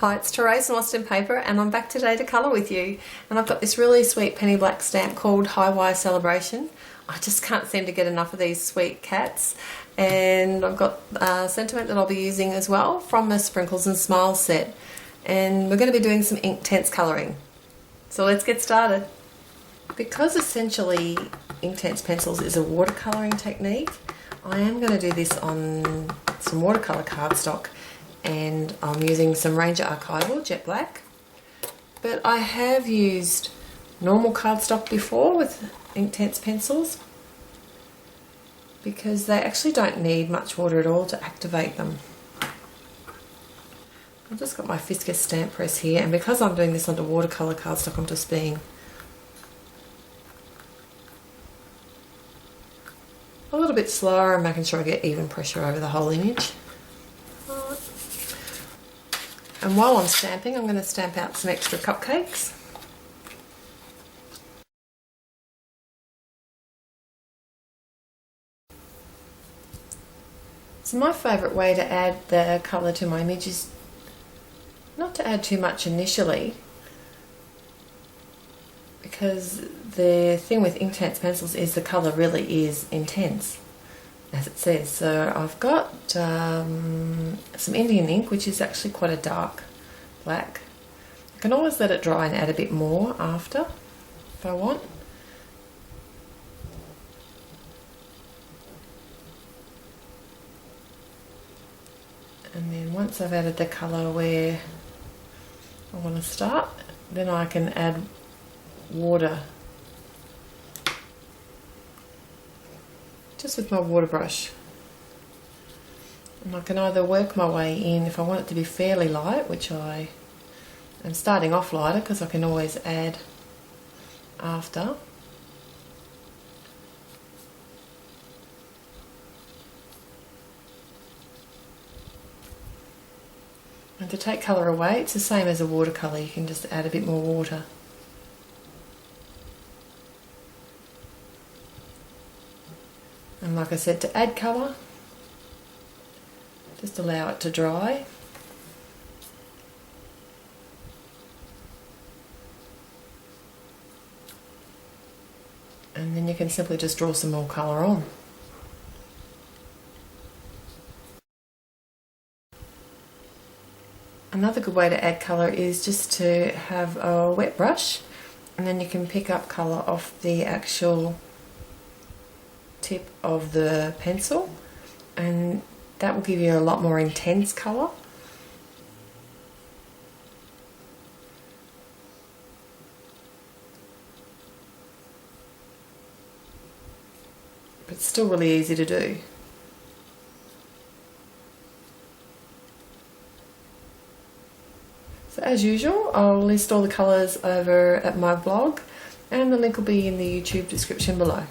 Hi, it's Therese from Lostinpaper and I'm back today to colour with you. And I've got this really sweet penny black stamp called High Wire Celebration. I just can't seem to get enough of these sweet cats. And I've got sentiment that I'll be using as well from the Sprinkles and Smiles set. And we're going to be doing some Inktense colouring. So let's get started. Because essentially Inktense pencils is a watercolouring technique, I am going to do this on some watercolour cardstock. And I'm using some Ranger Archival Jet Black, but I have used normal cardstock before with Inktense pencils because they actually don't need much water at all to activate them. I've just got my Fiskus stamp press here, and because I'm doing this onto watercolour cardstock, I'm just being a little bit slower and making sure I get even pressure over the whole image. And while I'm stamping, I'm going to stamp out some extra cupcakes. So my favourite way to add the colour to my image is not to add too much initially, because the thing with Inktense pencils is the colour really is intense, as it says. So I've got some Indian ink, which is actually quite a dark black. I can always let it dry and add a bit more after if I want. And then once I've added the colour where I want to start, then I can add water just with my water brush. And I can either work my way in if I want it to be fairly light, which I am starting off lighter because I can always add after. And to take colour away, it's the same as a watercolour, you can just add a bit more water. And like I said, to add colour, just allow it to dry. And then you can simply just draw some more colour on. Another good way to add colour is just to have a wet brush, and then you can pick up colour off the actual tip of the pencil, and that will give you a lot more intense colour. But it's still really easy to do. So as usual, I'll list all the colours over at my blog, and the link will be in the YouTube description below.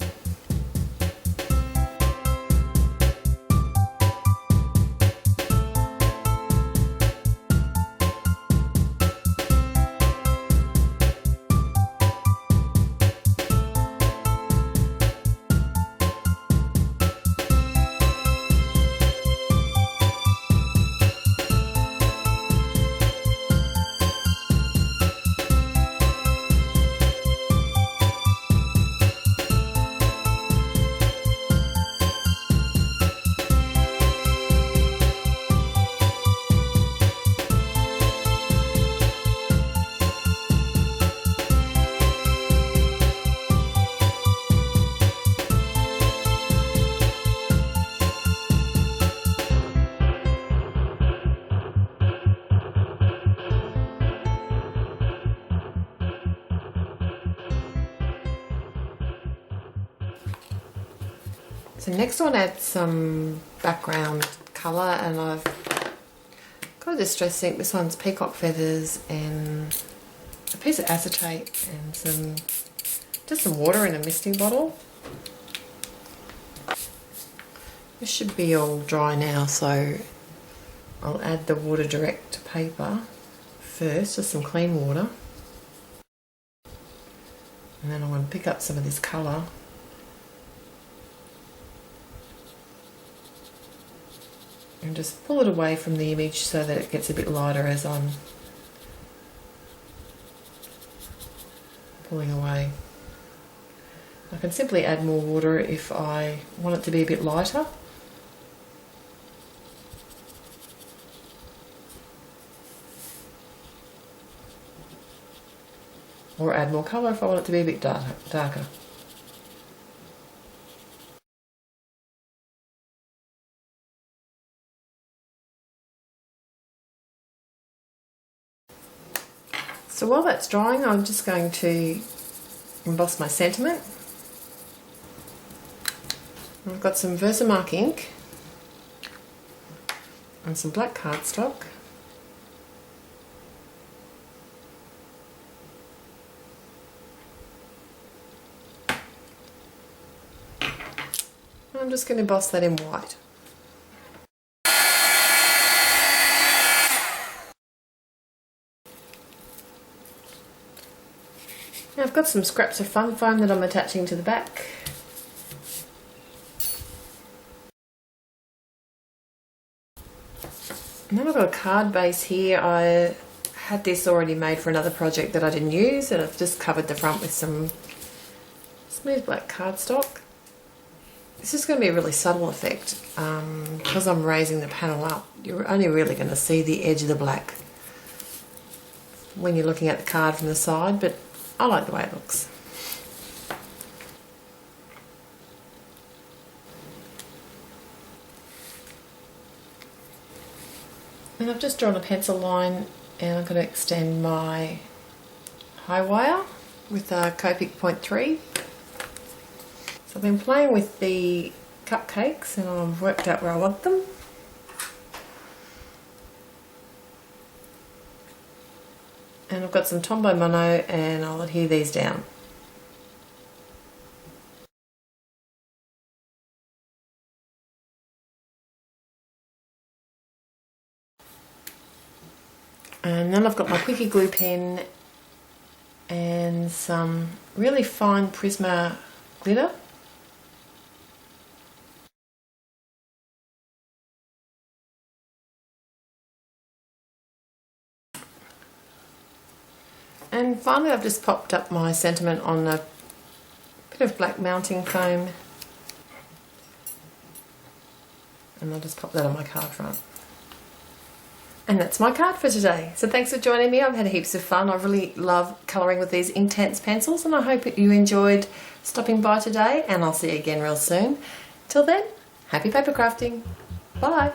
So next I want to add some background colour, and I've got a distress ink. This one's peacock feathers and a piece of acetate and just some water in a misting bottle. This should be all dry now, so I'll add the water direct to paper first, just some clean water. And then I'm going to pick up some of this colour and just pull it away from the image so that it gets a bit lighter as I'm pulling away. I can simply add more water if I want it to be a bit lighter. Or add more colour if I want it to be a bit darker. So while that's drying, I'm just going to emboss my sentiment. I've got some Versamark ink and some black cardstock. I'm just going to emboss that in white. Now I've got some scraps of fun foam that I'm attaching to the back. And then I've got a card base here. I had this already made for another project that I didn't use, and I've just covered the front with some smooth black cardstock. This is going to be a really subtle effect. Because I'm raising the panel up, you're only really going to see the edge of the black when you're looking at the card from the side, but I like the way it looks. And I've just drawn a pencil line, and I'm going to extend my high wire with a Copic 0.3. So I've been playing with the cupcakes and I've worked out where I want them. And I've got some Tombow Mono, and I'll adhere these down. And then I've got my quickie glue pen and some really fine Prisma glitter. And finally I've just popped up my sentiment on a bit of black mounting foam, and I'll just pop that on my card front. And that's my card for today. So thanks for joining me. I've had heaps of fun. I really love colouring with these Inktense pencils, and I hope you enjoyed stopping by today, and I'll see you again real soon. Till then, happy paper crafting. Bye.